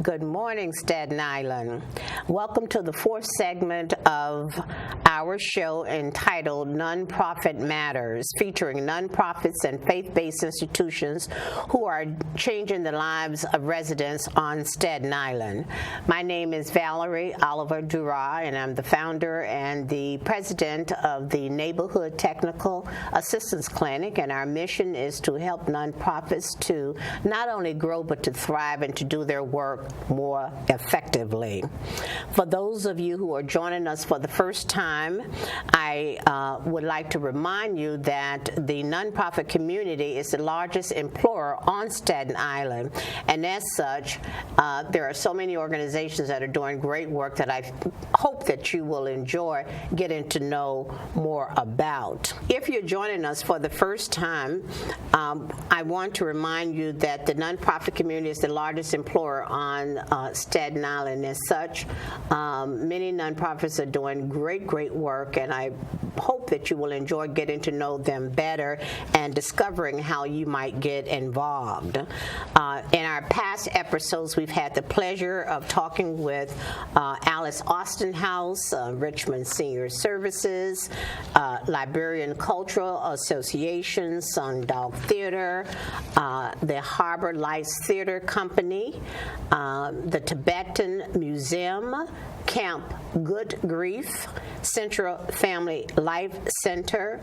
Good morning, Staten Island. Welcome to the fourth segment of our show entitled Nonprofit Matters, featuring nonprofits and faith-based institutions who are changing the lives of residents on Staten Island. My name is Valerie Oliver-Durrah, and I'm the founder and the president of the Neighborhood Technical Assistance Clinic, and our mission is to help nonprofits to not only grow but to thrive and to do their work more effectively. For those of you who are joining us for the first time, I would like to remind you that the nonprofit community is the largest employer on Staten Island, and as such, there are so many organizations that are doing great work that I hope that you will enjoy getting to know more about. If you're joining us for the first time, I want to remind you that the nonprofit community is the largest employer on Staten Island. As such, many nonprofits are doing great work, and I hope that you will enjoy getting to know them better and discovering how you might get involved. In our past episodes, we've had the pleasure of talking with Alice Austin House, Richmond Senior Services, Liberian Cultural Association, Sundog Theater, the Harbor Lights Theater Company, the Tibetan Museum, Camp Good Grief, Central Family Life Center,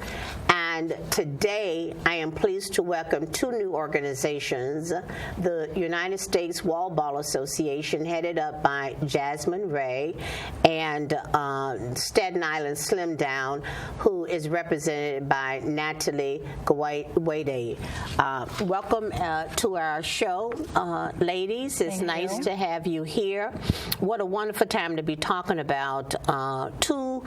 and today I am pleased to welcome two new organizations, the United States Wallball Association, headed up by Jasmine Ray, and Staten Island Slim Down, who is represented by Natalie Gwade. Welcome to our show, ladies. It's nice to have you here. What a wonderful time to be talking about two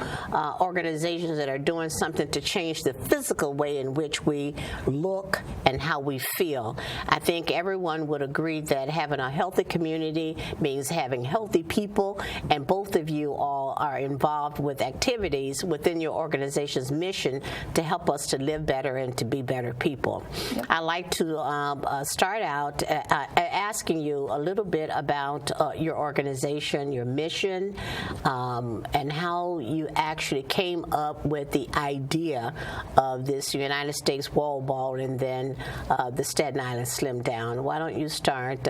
organizations that are doing something to change the physical way in which we look and how we feel. I think everyone would agree that having a healthy community means having healthy people, and both of you all are involved with activities within your organization's mission to help us to live better and to be better people. Yep. I'd like to start out asking you a little bit about your organization, your mission, and how you actually came up with the idea of this United States Wallball and then the Staten Island Slim Down. Why don't you start,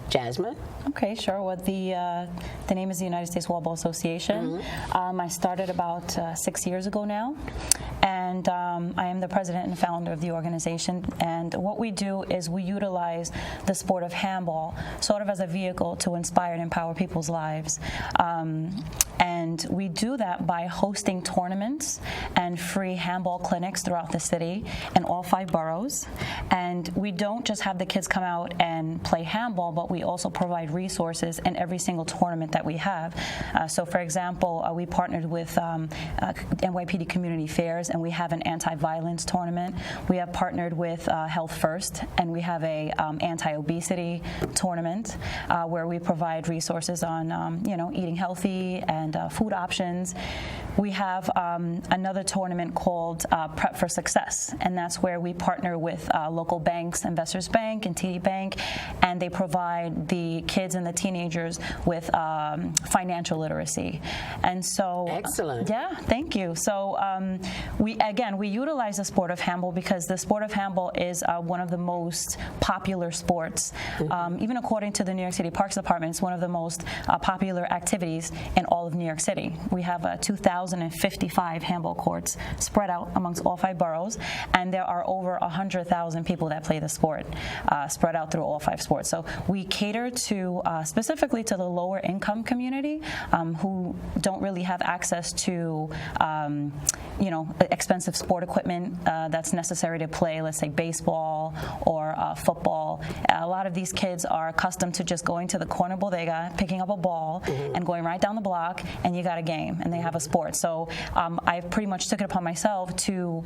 Jasmine? Okay, sure. Well, the name is the United States Wallball Association. Mm-hmm. I started about 6 years ago now, and I am the president and founder of the organization. And what we do is we utilize the sport of handball sort of as a vehicle to inspire and empower people's lives. And we do that by hosting tournaments and free handball clinics throughout the city in all 5 boroughs. And we don't just have the kids come out and play handball, but we also provide resources in every single tournament that we have. So, for example, we partnered with NYPD Community Fairs, and we have an anti-violence tournament. We have partnered with Health First, and we have a anti-obesity tournament where we provide resources on, eating healthy and food options. We have another tournament called Prep for Success, and that's where we partner with local banks, Investors Bank and TD Bank, and they provide the kids and the teenagers with financial literacy. And so, excellent. Yeah, thank you. So we utilize the sport of handball because the sport of handball is one of the most popular sports. Mm-hmm. Even according to the New York City Parks Department, it's one of the most popular activities in all of New York City. We have 2,055 handball courts spread out amongst all 5 boroughs, and there are over 100,000 people that play the sport, spread out through all 5 sports. So we cater to specifically to the lower income community who don't really have access to expensive sport equipment that's necessary to play, let's say baseball or football. A lot of these kids are accustomed to just going to the corner bodega, picking up a ball, mm-hmm. and going right down the block, and you got a game, and they have a sport. So I pretty much took it upon myself to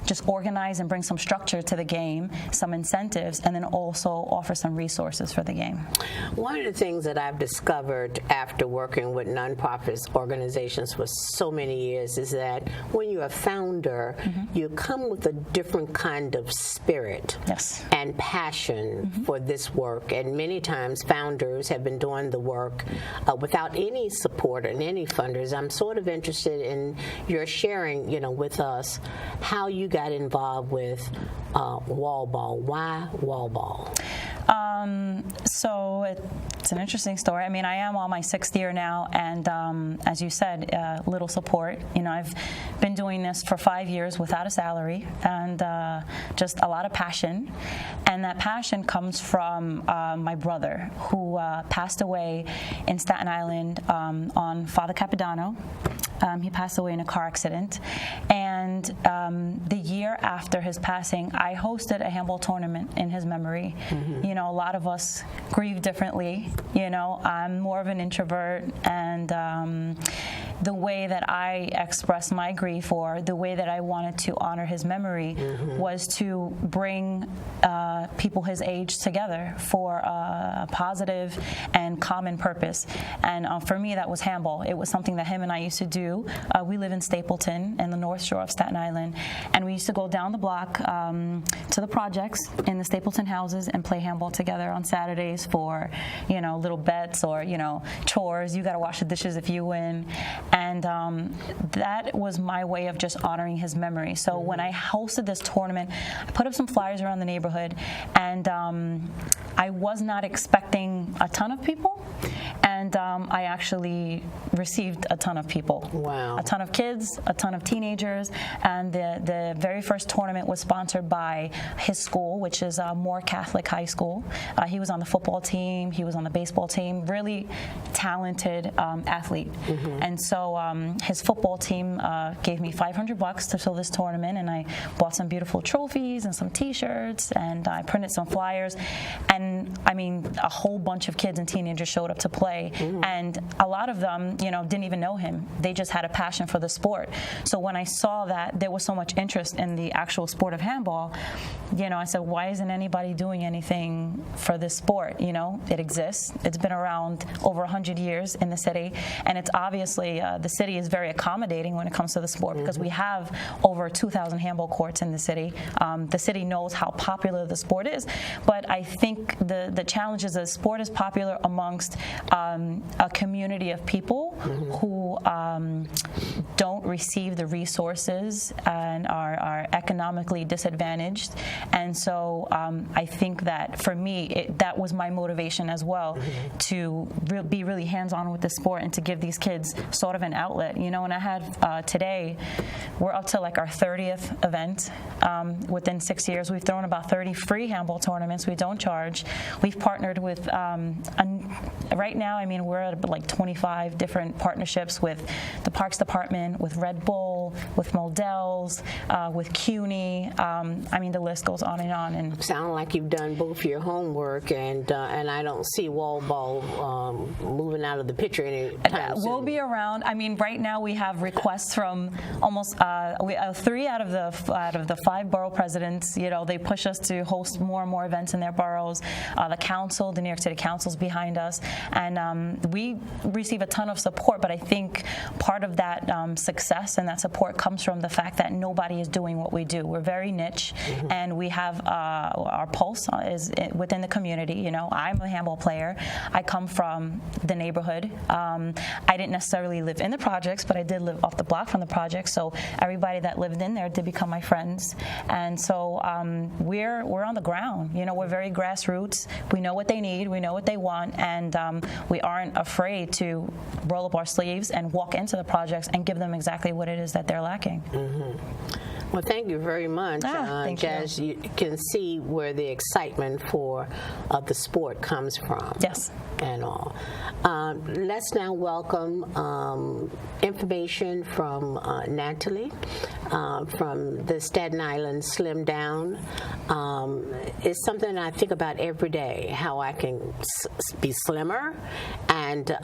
just organize and bring some structure to the game, some incentives, and then also offer some resources for the game. One of the things that I've discovered after working with nonprofit organizations for so many years is that when you're a founder, you come with a different kind of spirit and passion for this work. And many times founders have been doing the work without any support and any funders. I'm sort of interested in your sharing, with us how you got involved with Wallball. Why Wallball? So it's an interesting story. I mean, I am on my 6th year now, and as you said, little support. I've been doing this for 5 years without a salary, and just a lot of passion. And that passion comes from my brother, who passed away in Staten Island on Father Capodanno. He passed away in a car accident. And the year after his passing, I hosted a handball tournament in his memory. A lot of us grieve differently. I'm more of an introvert, and the way that I expressed my grief, or the way that I wanted to honor his memory, was to bring people his age together for a positive and common purpose. And for me, that was handball. It was something that him and I used to do. We live in Stapleton, in the North Shore of Staten Island, and we used to go down the block to the projects in the Stapleton houses and play handball together on Saturdays for, little bets or, chores. You got to wash the dishes if you win. And that was my way of just honoring his memory. So when I hosted this tournament, I put up some flyers around the neighborhood, and I was not expecting a ton of people, and I actually received a ton of people. Wow. A ton of kids, a ton of teenagers, and the very first tournament was sponsored by his school, which is Moore Catholic High School. He was on the football team, he was on the baseball team, really talented athlete. And so his football team gave me $500 to fill this tournament, and I bought some beautiful trophies and some t-shirts, and I printed some flyers, and I mean, a whole bunch of kids and teenagers showed up to play, and a lot of them, didn't even know him. They just had a passion for the sport. So when I saw that there was so much interest in the actual sport of handball, I said, why isn't anybody doing anything for this sport? It exists. It's been around over 100 years in the city, and it's obviously the city is very accommodating when it comes to the sport, because we have over 2,000 handball courts in the city. The city knows how popular the sport is, but I think the challenge is that sport is popular amongst a community of people who don't receive the resources and are economically disadvantaged. And so I think that for me, that was my motivation as well, to be really hands-on with the sport and to give these kids sort of an outlet. And I had today, we're up to like our 30th event within 6 years. We've thrown about 30 free handball tournaments. We don't charge. We've partnered with, right now, I mean, we're at like 25 different partnerships with the Parks Department, with Red Bull, with Modell's, with CUNY. I mean, the list goes on and on. And sound like you've done both your homework, and I don't see Wallball moving out of the picture anytime soon. We'll be around. I mean, right now we have requests from almost 3 out of the 5 borough presidents. They push us to host more and more events in their boroughs. The council, the New York City Council, is behind us, and we receive a ton of support. But I think part of that success and that support comes from the fact that nobody is doing what we do. We're very niche, and we have our pulse is within the community. I'm a handball player. I come from the neighborhood. I didn't necessarily live in the projects, but I did live off the block from the projects. So everybody that lived in there did become my friends, and so we're on the ground. We're very grassroots. We know what they need. We know what they want, and we aren't afraid to roll up our sleeves and walk into the projects and give them exactly what it is that they're lacking. Well, thank you very much, Thank Jazz. You can see where the excitement for the sport comes from. Yes. And all. Let's now welcome information from Natalie from the Staten Island Slim Down. It's something I think about every day, how I can be slimmer and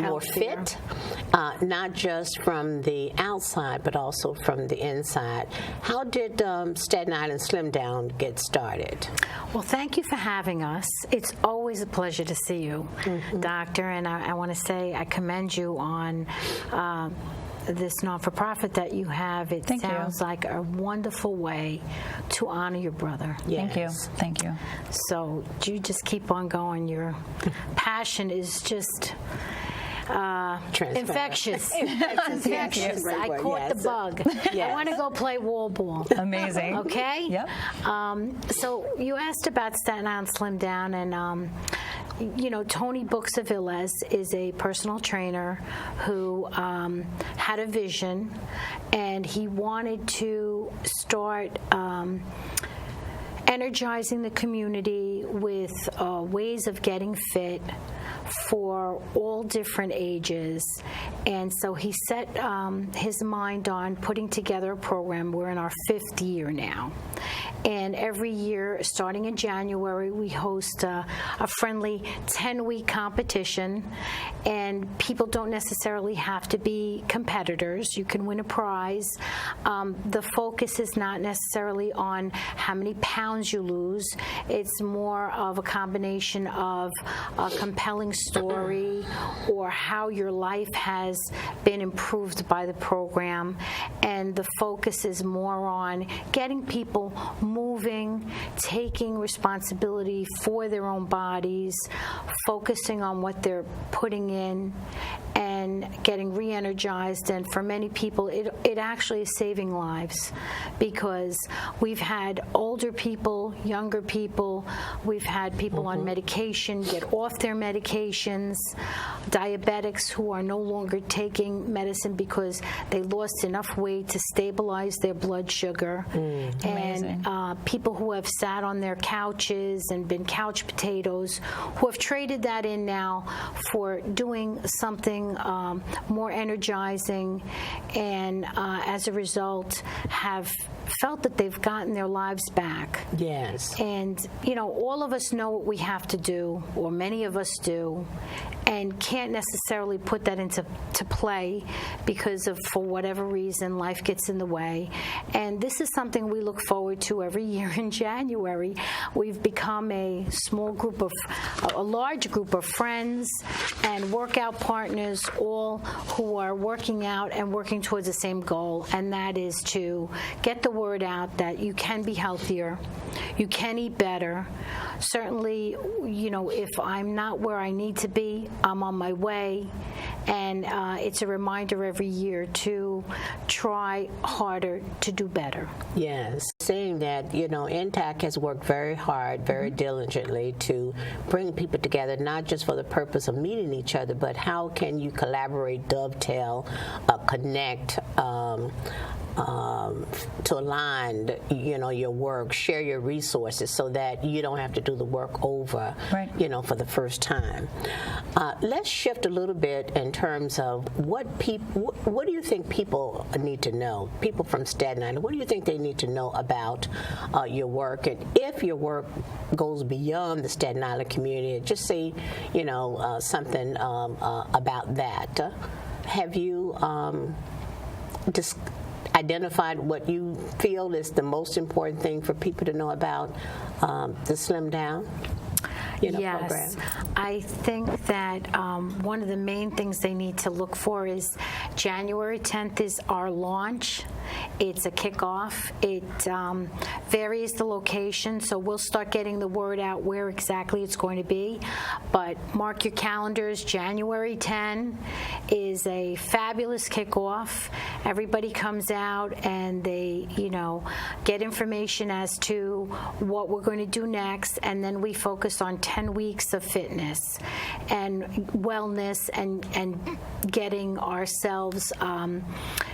more fit, not just from the outside, but also from the inside. How did Staten Island Slim Down get started? Well, thank you for having us. It's always a pleasure to see you, Doctor, and I want to say I commend you on this not-for-profit that you have. It sounds like a wonderful way to honor your brother. Yes. Thank you. So you just keep on going. Your passion is just infectious. Infectious. I caught the bug. I want to go play Wallball. Amazing. Okay? Yep. So you asked about Staten Island Slim Down, and Tony Buxavilles is a personal trainer who had a vision, and he wanted to start energizing the community with ways of getting fit for all different ages. And so he set his mind on putting together a program. We're in our 5th year now. And every year, starting in January, we host a friendly 10-week competition. And people don't necessarily have to be competitors. You can win a prize. The focus is not necessarily on how many pounds you lose. It's more of a combination of a compelling story or how your life has been improved by the program. And the focus is more on getting people moving, taking responsibility for their own bodies, focusing on what they're putting in, and getting re-energized. And for many people, it actually is saving lives, because we've had older people, younger people, we've had people on medication get off their medications, diabetics who are no longer taking medicine because they lost enough weight to stabilize their blood sugar, and people who have sat on their couches and been couch potatoes, who have traded that in now for doing something more energizing, and as a result have felt that they've gotten their lives back. Yes. And, all of us know what we have to do, or many of us do, and can't necessarily put that into play because of, for whatever reason, life gets in the way. And this is something we look forward to every year in January. We've become a large group of friends and workout partners, all who are working out and working towards the same goal, and that is to get the word out that you can be healthier, you can eat better. Certainly, if I'm not where I need to be, I'm on my way. And it's a reminder every year to try harder to do better. Yes. Saying that, NTAC has worked very hard, very diligently to bring people together, not just for the purpose of meeting each other, but how can you collaborate, dovetail, connect, to align, your work, share your resources so that you don't have to do the work over, for the first time. Let's shift a little bit in terms of what do you think people need to know? People from Staten Island, what do you think they need to know about your work? And if your work goes beyond the Staten Island community, just say, something about that. Have you identified what you feel is the most important thing for people to know about the Slim Down program? I think that one of the main things they need to look for is January 10th is our launch. It's a kickoff. It varies the location, so we'll start getting the word out where exactly it's going to be. But mark your calendars. January 10 is a fabulous kickoff. Everybody comes out and they, get information as to what we're going to do next, and then we focus on 10 weeks of fitness and wellness and getting ourselves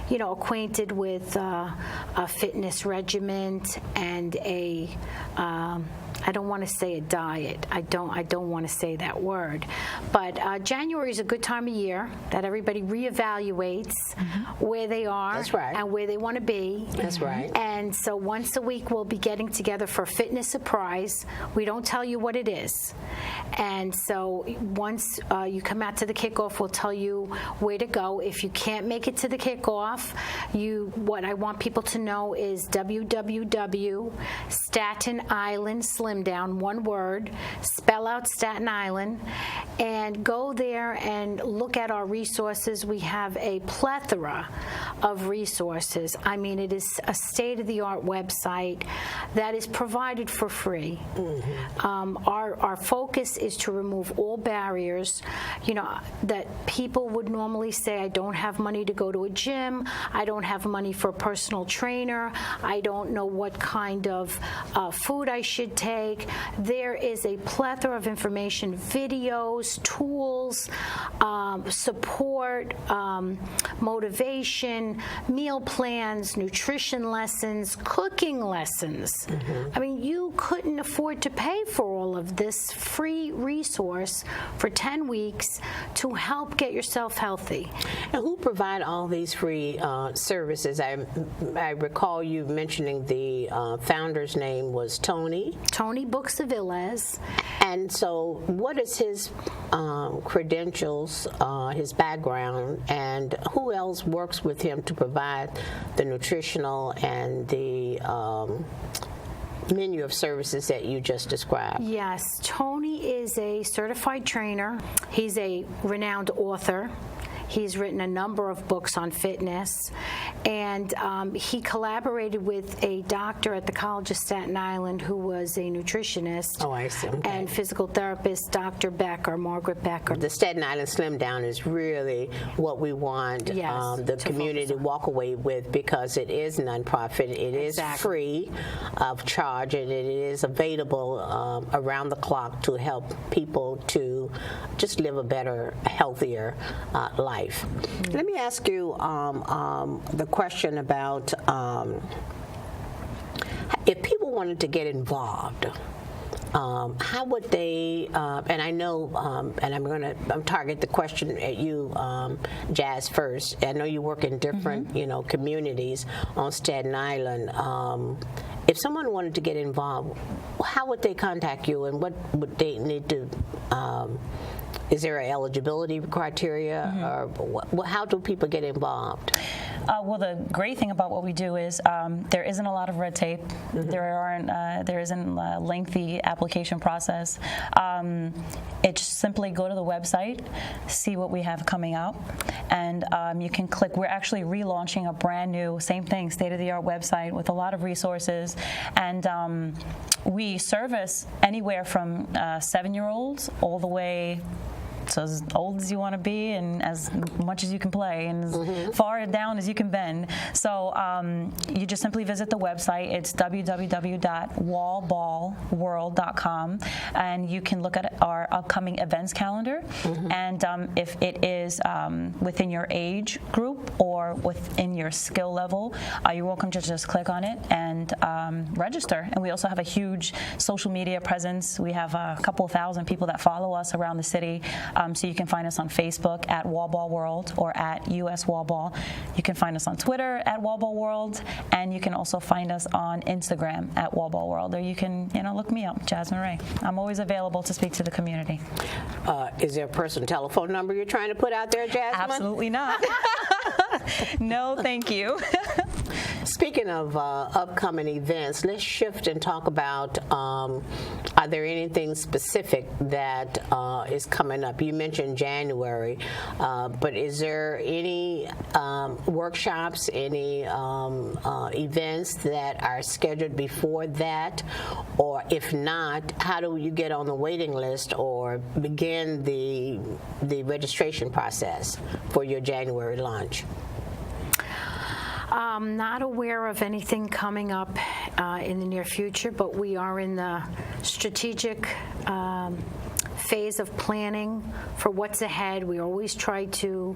acquainted with a fitness regimen and I don't want to say a diet. I don't want to say that word. But January is a good time of year that everybody reevaluates where they are. That's right. And where they want to be. That's right. And so once a week we'll be getting together for a fitness surprise. We don't tell you what it is. And so once you come out to the kickoff, we'll tell you where to go. If you can't make it to the kickoff, what I want people to know is Staten Island Slim Down, one word, spell out Staten Island, and go there and look at our resources. We have a plethora of resources. I mean, it is a state-of-the-art website that is provided for free. Our focus is to remove all barriers, that people would normally say, I don't have money to go to a gym, I don't have money for a personal trainer, I don't know what kind of food I should take. There is a plethora of information, videos, tools, support, motivation, meal plans, nutrition lessons, cooking lessons. I mean, you couldn't afford to pay for all of this free resource for 10 weeks to help get yourself healthy. And who provide all these free services? I recall you mentioning the founder's name was Tony. Tony Buxavilles. And so what is his credentials, his background, and who else works with him to provide the nutritional and the menu of services that you just described? Yes, Tony is a certified trainer. He's a renowned author. He's written a number of books on fitness, and he collaborated with a doctor at the College of Staten Island who was a nutritionist and physical therapist, Dr. Becker, Margaret Becker. The Staten Island Slim Down is really what we want the community to walk away with, because it is nonprofit, it is free of charge, and it is available around the clock to help people to just live a better, healthier life. Let me ask you the question about if people wanted to get involved, how would they, and I know, and I'm target the question at you, Jazz, first. I know you work in different, communities on Staten Island. If someone wanted to get involved, how would they contact you, and what would they need to, is there an eligibility criteria, or how do people get involved? Well, the great thing about what we do is there isn't a lot of red tape. There isn't a lengthy application process. It's simply go to the website, see what we have coming up, and you can click. We're actually relaunching a brand new, same thing, state-of-the-art website with a lot of resources, and we service anywhere from 7-year-olds all the way to as old as you want to be and as much as you can play and as far down as you can bend. So you just simply visit the website. It's www.wallballworld.com, and you can look at our upcoming events calendar. And if it is within your age group or within your skill level, you're welcome to just click on it and register. And we also have a huge social media presence. We have a couple thousand people that follow us around the city. So you can find us on Facebook at Wallball World or at US Wallball. You can find us on Twitter at Wallball World, and you can also find us on Instagram at Wallball World. Or you can, look me up, Jasmine Ray. I'm always available to speak to the community. Is there a personal telephone number you're trying to put out there, Jasmine? Absolutely not. No, thank you. Speaking of upcoming events, let's shift and talk about, are there anything specific that is coming up? You mentioned January, but is there any workshops, any events that are scheduled before that? Or if not, how do you get on the waiting list or begin the registration process for your January launch? Not aware of anything coming up in the near future, but we are in the strategic phase of planning for what's ahead. We always try to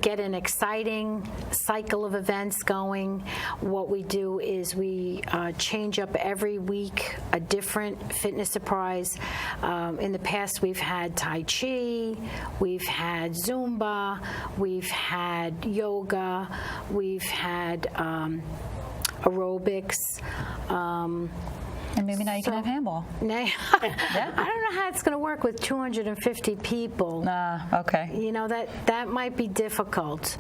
get an exciting cycle of events going, what we do is we change up every week a different fitness surprise. In the past, we've had Tai Chi, we've had Zumba, we've had yoga, we've had aerobics. And maybe now you can have handball. I don't know how it's going to work with 250 people. Okay. You know, that might be difficult.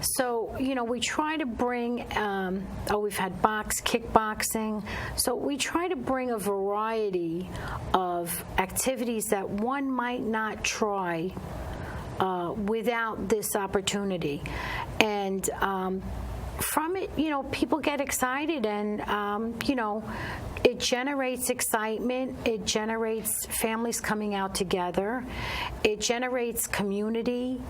So, you know, we try to bring, we've had kickboxing. So we try to bring a variety of activities that one might not try without this opportunity. And from it, you know, people get excited, and you know, it generates excitement. It generates families coming out together. It generates community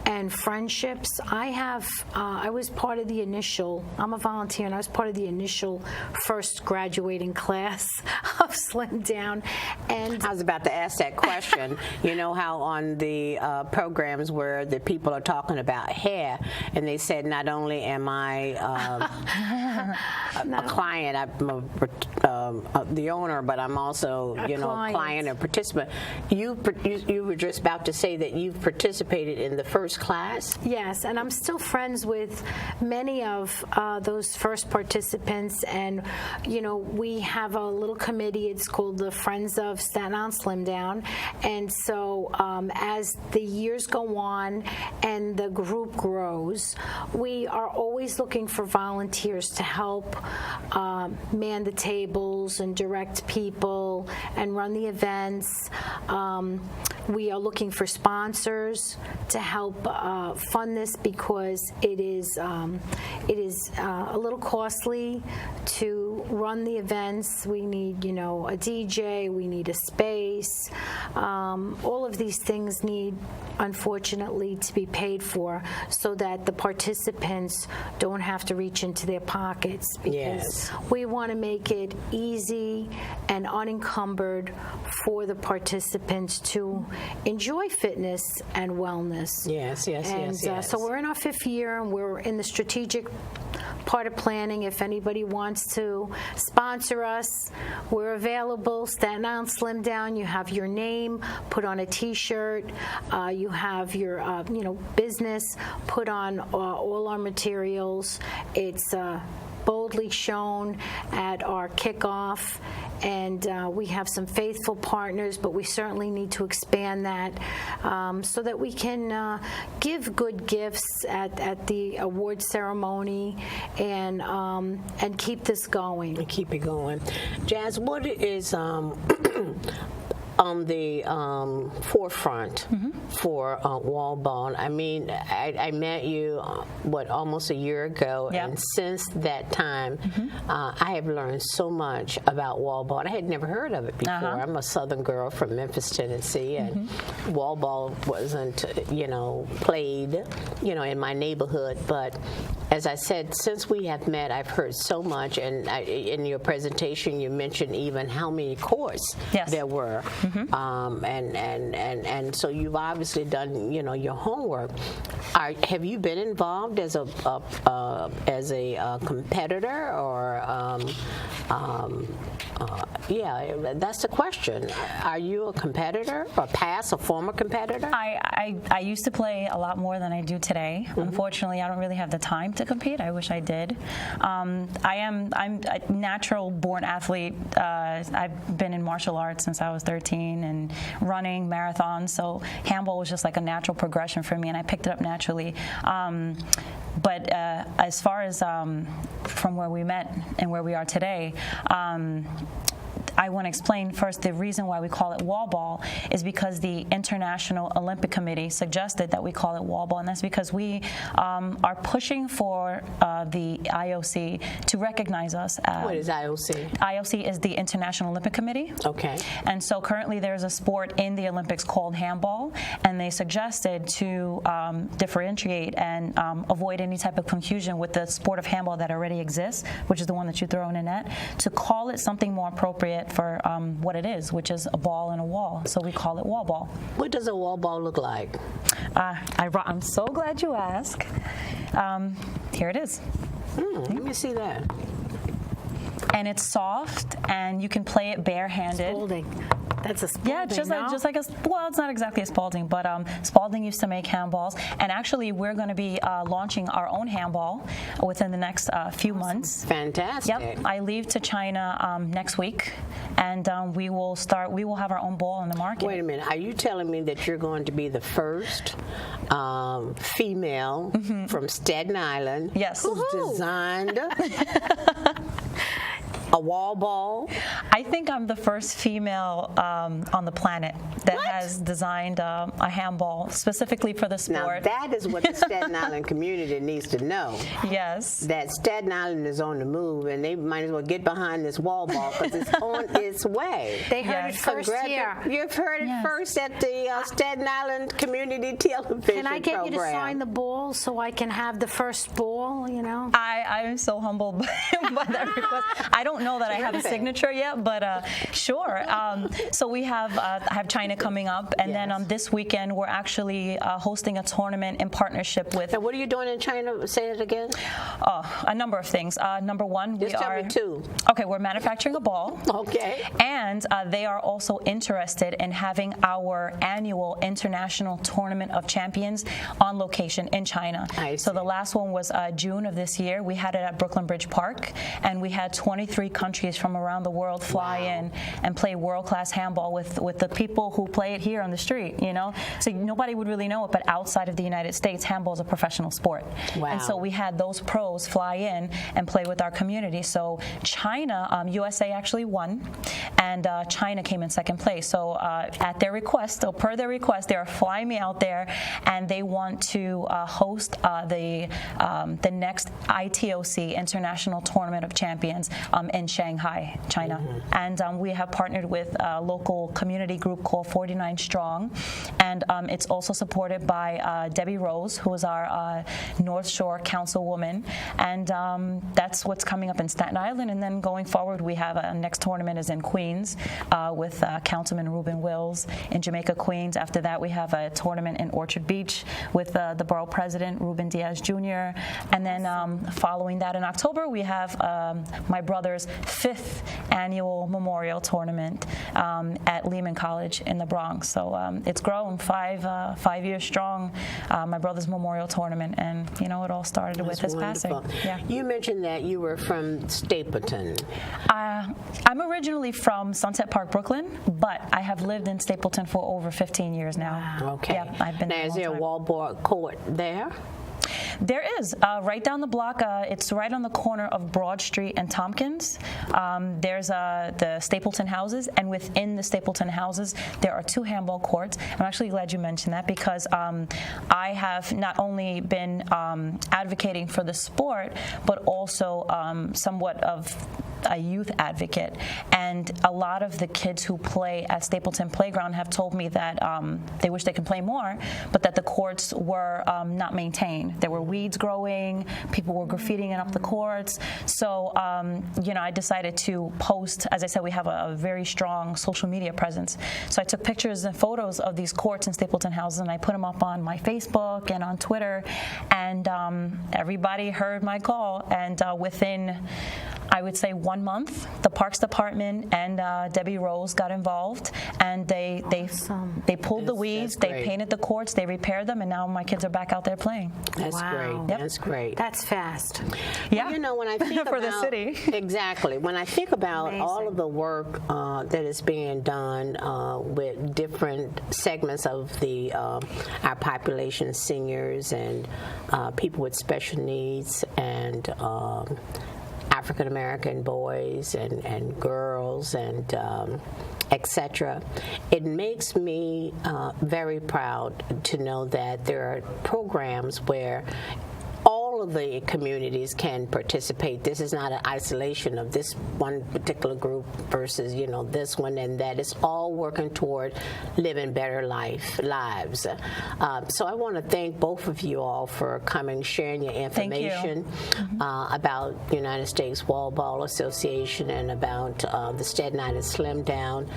and friendships. I was part of the initial, I'm a volunteer, and I was part of the initial first graduating class of Slim Down. And I was about to ask that question. You know how on the programs where the people are talking about hair, and they said, not only am I a client, I'm the owner, but I'm also, you know, client and participant. You were just about to say that you've participated in the first class? Yes, and I'm still friends with many of those first participants, and you know, we have a little committee. It's called the Friends of Staten Island Slim Down, and so as the years go on and the group grows, we are always looking for volunteers to help man the tables and direct people and run the events. We are looking for sponsors to help fund this, because it is a little costly to run the events. We need, you know, a DJ, we need a space. All of these things need, unfortunately, to be paid for, so that the participants don't have to reach into their pockets, because we want to make it easy and unencumbered for the participants to enjoy fitness and wellness. Yes. So we're in our 5th year, and we're in the strategic part of planning. If anybody wants to sponsor us, we're available. Staten Island Slim Down. You have your name put on a T-shirt. You have your business put on all our materials. It's boldly shown at our kickoff, and we have some faithful partners, but we certainly need to expand that so that we can give good gifts at the award ceremony and keep this going. And keep it going. Jazz, what is on the forefront for Wallball? I mean, I met you, almost a year ago, and since that time, I have learned so much about Wallball. I had never heard of it before. I'm a Southern girl from Memphis, Tennessee, and Wallball wasn't, played, in my neighborhood. But as I said, since we have met, I've heard so much, and in your presentation, you mentioned even how many courts there were. And so you've obviously done, your homework. Have you been involved as a competitor, or that's the question. Are you a competitor, a former competitor? I used to play a lot more than I do today. Unfortunately, I don't really have the time to compete. I wish I did. I'm a natural born athlete. I've been in martial arts since I was 13 and running marathons. So handball was just like a natural progression for me, and I picked it up naturally. But as far as from where we met and where we are today, I want to explain first the reason why we call it Wallball is because the International Olympic Committee suggested that we call it Wallball, and that's because we are pushing for the IOC to recognize us. What is IOC? IOC is the International Olympic Committee. Okay. And so currently there's a sport in the Olympics called handball, and they suggested to differentiate and avoid any type of confusion with the sport of handball that already exists, which is the one that you throw in a net, to call it something more appropriate for what it is, which is a ball and a wall. So we call it Wallball. What does a wall ball look like? I'm so glad you asked. Here it is. Let me see that. And it's soft, and you can play it barehanded. Spalding. That's a Spalding, Yeah, just like a, well, it's not exactly a Spalding, but Spalding used to make handballs, and actually we're going to be launching our own handball within the next few months. Fantastic. Yep, I leave to China next week, and we will have our own ball on the market. Wait a minute. Are you telling me that you're going to be the first female from Staten Island Yes. who's designed a wall ball? I think I'm the first female on the planet that has designed a handball specifically for the sport. Now, that is what the Staten Island community needs to know. Yes. That Staten Island is on the move, and they might as well get behind this wall ball because it's on its way. They heard it first here. You've heard it first at the Staten Island Community Television Can I get program. you to sign the ball so I can have the first ball, you know? I am so humbled by that request. I don't know that I have a signature yet, but sure. So we have I have China coming up, and then this weekend we're actually hosting a tournament in partnership with. And what are you doing in China? Say it again. A number of things. Number one, Just tell me two. Okay, we're manufacturing a ball. Okay. And they are also interested in having our annual International Tournament of Champions on location in China. So the last one was June of this year. We had it at Brooklyn Bridge Park, and we had 23 countries from around the world fly in and play world-class handball with the people who play it here on the street, you know? So nobody would really know it, but outside of the United States, handball is a professional sport. Wow. And so we had those pros fly in and play with our community. So China, USA actually won, and China came in second place. So at their request, or per their request, they are flying me out there, and they want to host the next ITOC, International Tournament of Champions, in Shanghai, China. And we have partnered with a local community group called 49 Strong, and it's also supported by Debbie Rose, who is our North Shore Councilwoman, and that's what's coming up in Staten Island. And then going forward, we have a next tournament is in Queens with Councilman Ruben Wills in Jamaica, Queens. After that, we have a tournament in Orchard Beach with the borough president, Ruben Diaz Jr. And then following that in October, we have my brother's 5th annual memorial tournament at Lehman College in the Bronx. So it's grown 5 years strong, my brother's memorial tournament, and you know, it all started with his passing. Yeah. You mentioned that you were from Stapleton. I'm originally from Sunset Park, Brooklyn, but I have lived in Stapleton for over 15 years now. Wow. Okay. Yeah, I've been now, is there a Wallball court there? There is, right down the block. It's right on the corner of Broad Street and Tompkins. There's the Stapleton houses, and within the Stapleton houses, there are 2 handball courts. I'm actually glad you mentioned that because I have not only been advocating for the sport, but also somewhat of a youth advocate, and a lot of the kids who play at Stapleton Playground have told me that they wish they could play more, but that the courts were not maintained. There were weeds growing, people were graffitiing up the courts. So, you know, I decided to post. As I said, we have a very strong social media presence. So I took pictures and photos of these courts in Stapleton houses, and I put them up on my Facebook and on Twitter, and everybody heard my call, and within, I would say, 1 month, the Parks Department and Debbie Rose got involved, and they pulled the weeds, they painted the courts, they repaired them, and now my kids are back out there playing. That's great. Yep. That's great. That's fast. Yeah. You know, when I think for about the city. Exactly. When I think about all of the work that is being done with different segments of our population, seniors and people with special needs, and African American boys and girls and etc. It makes me very proud to know that there are programs where all all of the communities can participate. This is not an isolation of this one particular group versus, this one and that. It's all working toward living better lives. So I want to thank both of you all for coming, sharing your information about United States Wallball Association and about the Staten Island Slim Down.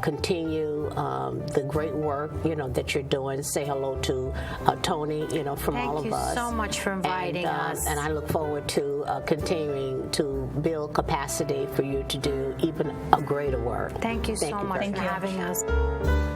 Continue the great work, that you're doing. Say hello to Tony, from all of us. Thank you so much for inviting us. And I look forward to continuing to build capacity for you to do even a greater work. Thank you so much for having us.